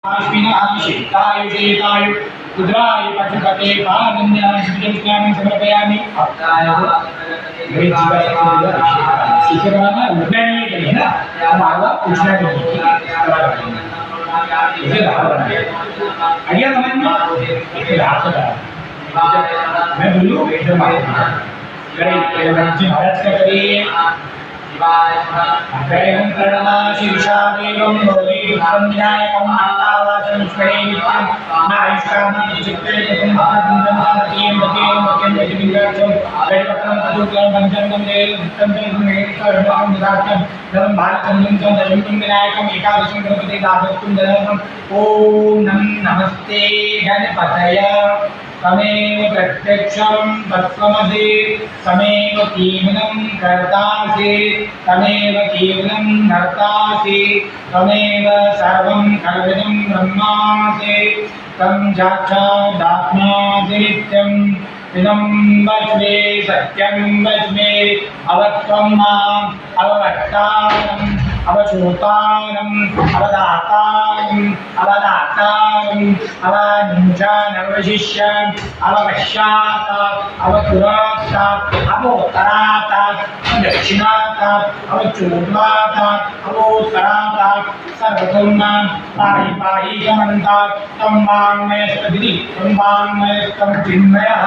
आश्विनाभिषेकायुषेकाय रुद्राय पशुपते पादन्याय श्रीजन्यामि समर्पयामि शिखराना उठने के लिए ना हमारा उठने के लिए इसे धारण है आइए समझ में इसे धारण है मैं बोलूँ इधर मारो करें महाराज का करिए अकैं प्रणमाशीर्षादेवं भोगीयुक्तं विनायकं मातावासं स्वयेनित्यं नायुष्कामं चित्ते कुटुम्बानन्दं मत्यं वैदिकं वैदिकं तदुक्लं पञ्चमं देवं मेकर्मं दातं धर्मं भारतं च दशमं विनायकं एकादशं गणपति दातुं दशमं ॐ नमस्ते गणपतये तमेव प्रत्यक्षं तत्त्वमसि तमेव केवलं कर्तासि तमेव केवलं कर्तासि तमेव सर्वं कल्पितं ब्रह्मासि तं साक्षादात्मासि नित्यं इदं वच्मे सत्यं वच्मे अवत्वं माम् अववक्तारम् अवचोतारम् अवदातारम् अवदातारम् अवनिञ्जानवशिष्यम् अवपश्चातात् अवपुरातात् अवोत्तरातात् अवदक्षिणातात् अवचोर्ध्वातात् अवोत्तरातात् सर्वतोर्मां पाहि पाहि समन्तात् तं वाङ्मयस्तदिति तं वाङ्मयस्तं चिन्मयः।